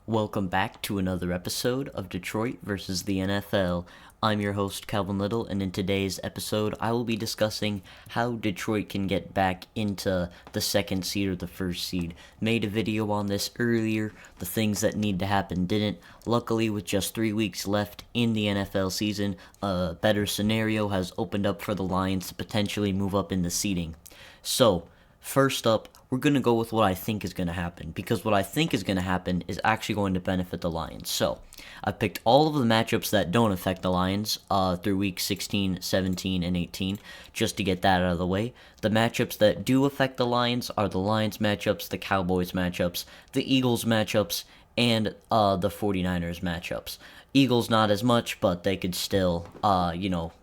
Welcome back to another episode of Detroit versus the NFL. I'm your host, Calvin Little, and in today's episode, I will be discussing how Detroit can get back into the second seed or the first seed. Made a video on this earlier. The things that need to happen didn't. Luckily, with just 3 weeks left in the NFL season, a better scenario has opened up for the Lions to potentially move up in the seeding. So, first up, we're going to go with what I think is going to happen, because what I think is going to happen is actually going to benefit the Lions. So, I've picked all of the matchups that don't affect the Lions through week 16, 17, and 18, just to get that out of the way. The matchups that do affect the Lions are the Lions matchups, the Cowboys matchups, the Eagles matchups, and the 49ers matchups. Eagles not as much, but they could still,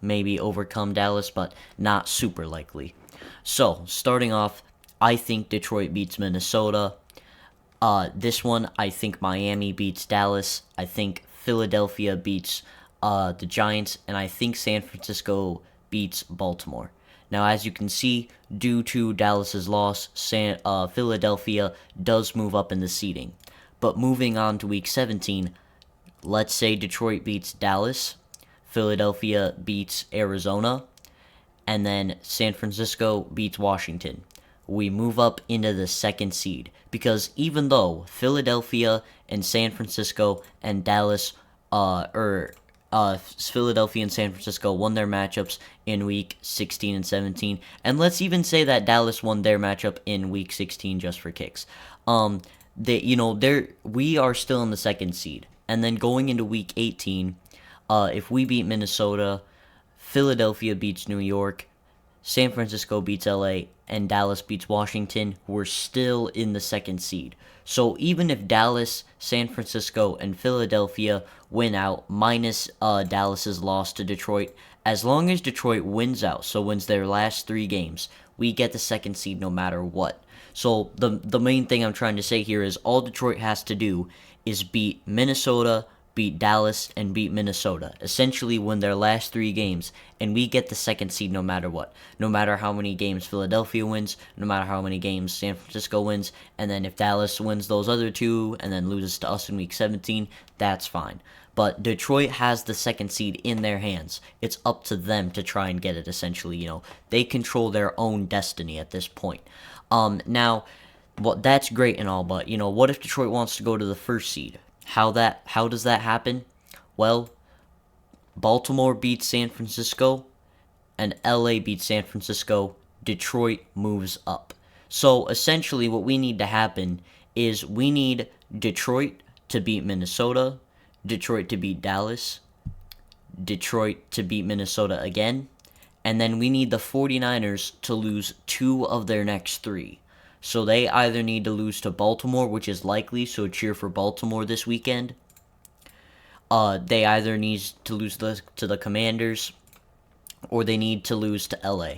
maybe overcome Dallas, but not super likely. So, starting off, I think Detroit beats Minnesota. This one, I think Miami beats Dallas. I think Philadelphia beats the Giants. And I think San Francisco beats Baltimore. Now, as you can see, due to Dallas's loss, Philadelphia does move up in the seeding. But moving on to Week 17, let's say Detroit beats Dallas, Philadelphia beats Arizona, and then San Francisco beats Washington. We move up into the second seed, because even though Philadelphia and San Francisco and Dallas, Philadelphia and San Francisco won their matchups in week 16 and 17, and let's even say that Dallas won their matchup in week 16 just for kicks. We are still in the second seed, and then going into week 18, if we beat Minnesota, Philadelphia beats New York, San Francisco beats LA, and Dallas beats Washington, we're still in the second seed. So even if Dallas, San Francisco, and Philadelphia win out, minus Dallas's loss to Detroit, as long as Detroit wins out, so wins their last 3 games, we get the second seed no matter what. So the main thing I'm trying to say here is all Detroit has to do is beat Minnesota, beat Dallas, and beat Minnesota. Essentially win their last 3 games, and we get the second seed no matter what. No matter how many games Philadelphia wins, no matter how many games San Francisco wins, and then if Dallas wins those other 2 and then loses to us in week 17, that's fine. But Detroit has the second seed in their hands. It's up to them to try and get it, essentially. They control their own destiny at this point. Now, that's great and all, but, what if Detroit wants to go to the first seed? How does that happen? Well, Baltimore beats San Francisco, and LA beats San Francisco. Detroit moves up. So essentially what we need to happen is we need Detroit to beat Minnesota, Detroit to beat Dallas, Detroit to beat Minnesota again, and then we need the 49ers to lose 2 of their next 3. So they either need to lose to Baltimore, which is likely, so cheer for Baltimore this weekend. They either need to lose to the Commanders, or they need to lose to LA.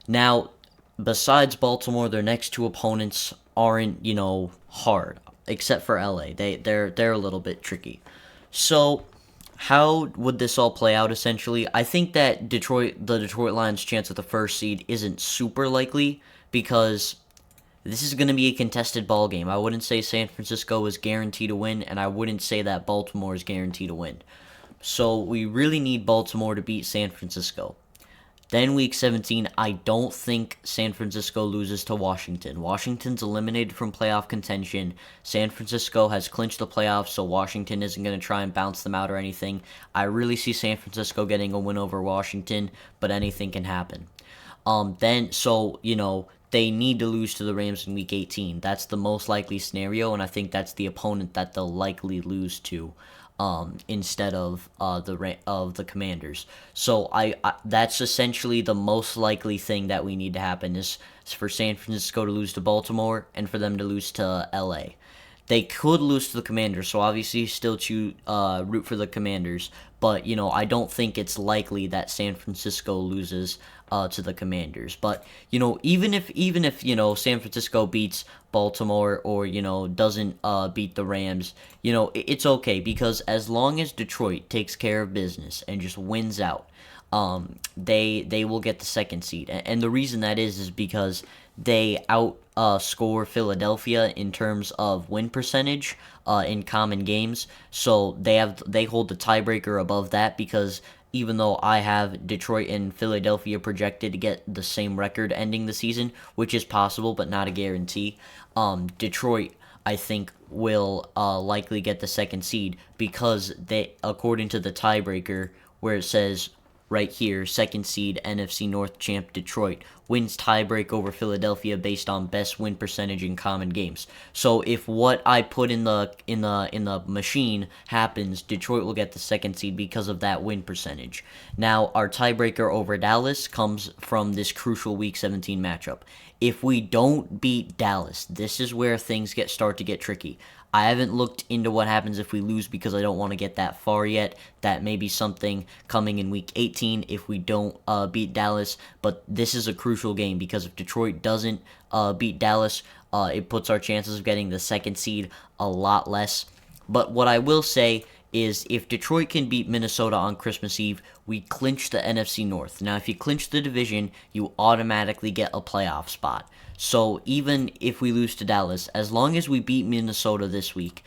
Now, besides Baltimore, their next 2 opponents aren't, hard, except for LA. They're a little bit tricky. So, how would this all play out, essentially? I think that the Detroit Lions' chance at the first seed isn't super likely, because this is going to be a contested ball game. I wouldn't say San Francisco is guaranteed to win, and I wouldn't say that Baltimore is guaranteed to win. So we really need Baltimore to beat San Francisco. Then week 17, I don't think San Francisco loses to Washington. Washington's eliminated from playoff contention. San Francisco has clinched the playoffs, so Washington isn't going to try and bounce them out or anything. I really see San Francisco getting a win over Washington, but anything can happen. They need to lose to the Rams in Week 18. That's the most likely scenario, and I think that's the opponent that they'll likely lose to, instead of the Commanders. So that's essentially the most likely thing that we need to happen is for San Francisco to lose to Baltimore and for them to lose to LA. They could lose to the Commanders, so obviously still root for the Commanders. But, I don't think it's likely that San Francisco loses to the Commanders. But, even if San Francisco beats Baltimore or, doesn't beat the Rams, it's okay, because as long as Detroit takes care of business and just wins out, they will get the second seed. And the reason that is because they outscore Philadelphia in terms of win percentage in common games. So they hold the tiebreaker above that because even though I have Detroit and Philadelphia projected to get the same record ending the season, which is possible but not a guarantee, Detroit I think will likely get the second seed because they, according to the tiebreaker, where it says right here, second seed NFC North champ Detroit wins tiebreak over Philadelphia based on best win percentage in common games. So if what I put in the machine happens, Detroit will get the second seed because of that win percentage. Now our tiebreaker over Dallas comes from this crucial Week 17 matchup. If we don't beat Dallas, this is where things start to get tricky. I haven't looked into what happens if we lose because I don't want to get that far yet. That may be something coming in Week 18 if we don't beat Dallas. But this is a crucial game because if Detroit doesn't beat Dallas, it puts our chances of getting the second seed a lot less. But what I will say is if Detroit can beat Minnesota on Christmas Eve, we clinch the NFC North. Now, if you clinch the division, you automatically get a playoff spot. So even if we lose to Dallas, as long as we beat Minnesota this week,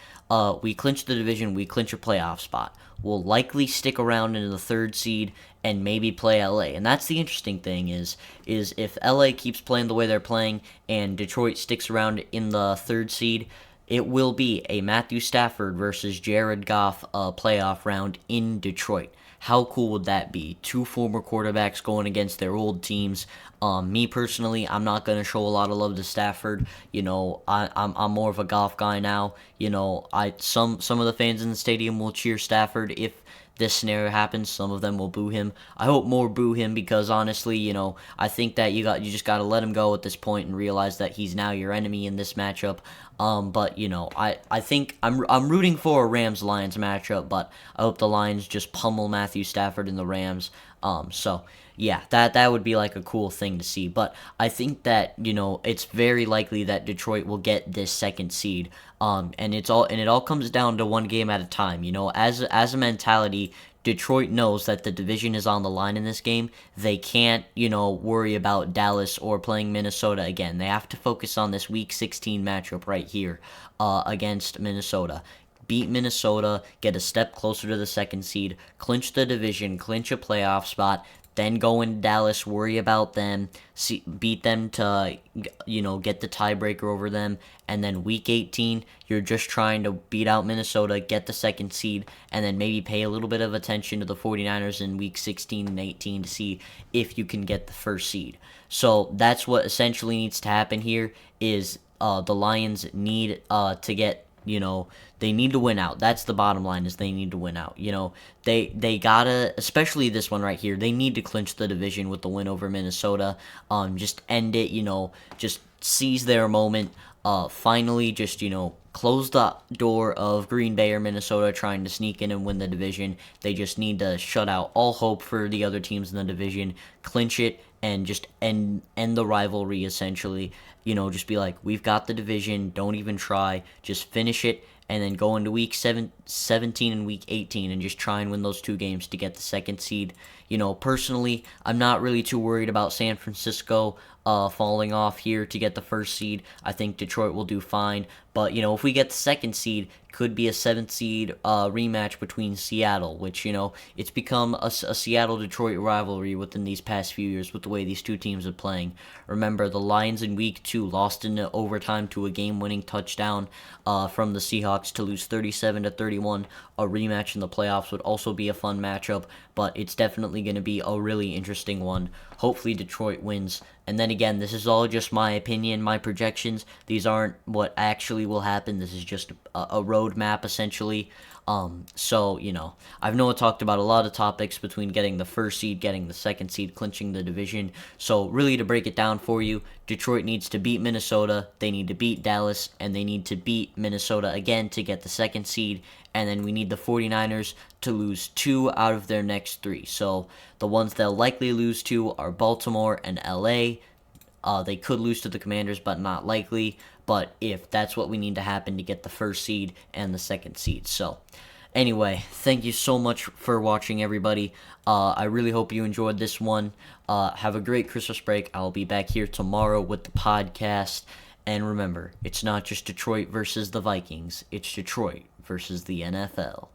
we clinch the division, we clinch a playoff spot. We'll likely stick around in the third seed and maybe play LA. And that's the interesting thing is if LA keeps playing the way they're playing and Detroit sticks around in the third seed, it will be a Matthew Stafford versus Jared Goff playoff round in Detroit. How cool would that be? Two former quarterbacks going against their old teams. Me personally, I'm not gonna show a lot of love to Stafford. I'm more of a Goff guy now. Some of the fans in the stadium will cheer Stafford if this scenario happens. Some of them will boo him. I hope more boo him because honestly, I think that you just gotta let him go at this point and realize that he's now your enemy in this matchup. But I think I'm rooting for a Rams-Lions matchup, but I hope the Lions just pummel Matthew Stafford and the Rams. So yeah, that would be like a cool thing to see. But I think that it's very likely that Detroit will get this second seed. And it all comes down to one game at a time. As a mentality, Detroit knows that the division is on the line in this game. They can't, worry about Dallas or playing Minnesota again. They have to focus on this Week 16 matchup right here against Minnesota. Beat Minnesota, get a step closer to the second seed, clinch the division, clinch a playoff spot, then go in Dallas, worry about them, beat them to, get the tiebreaker over them, and then Week 18, you're just trying to beat out Minnesota, get the second seed, and then maybe pay a little bit of attention to the 49ers in Week 16 and 18 to see if you can get the first seed. So that's what essentially needs to happen here is the Lions need to get they need to win out. That's the bottom line is they need to win out. They gotta, especially this one right here, they need to clinch the division with the win over Minnesota. Just end it, just seize their moment. Finally just, close the door of Green Bay or Minnesota trying to sneak in and win the division. They just need to shut out all hope for the other teams in the division, clinch it, and just end the rivalry essentially. Just be like, we've got the division, don't even try, just finish it, and then go into Week 17 and Week 18 and just try and win those two games to get the second seed. Personally, I'm not really too worried about San Francisco falling off here to get the first seed. I think Detroit will do fine. But, if we get the second seed, could be a 7th seed rematch between Seattle, which, it's become a Seattle-Detroit rivalry within these past few years with the way these two teams are playing. Remember, the Lions in Week 2 lost in overtime to a game-winning touchdown from the Seahawks to lose 37-31. A rematch in the playoffs would also be a fun matchup, but it's definitely going to be a really interesting one. Hopefully Detroit wins. And then again, this is all just my opinion, my projections. These aren't what actually will happen. This is just a roadmap, essentially. So, I've talked about a lot of topics between getting the first seed, getting the second seed, clinching the division. So, really, to break it down for you, Detroit needs to beat Minnesota, they need to beat Dallas, and they need to beat Minnesota again to get the second seed. And then we need the 49ers to lose 2 out of their next 3. So, the ones they'll likely lose to are Baltimore and LA. They could lose to the Commanders, but not likely. But if that's what we need to happen to get the first seed and the second seed. So, anyway, thank you so much for watching, everybody. I really hope you enjoyed this one. Have a great Christmas break. I'll be back here tomorrow with the podcast. And remember, it's not just Detroit versus the Vikings, it's Detroit versus the NFL.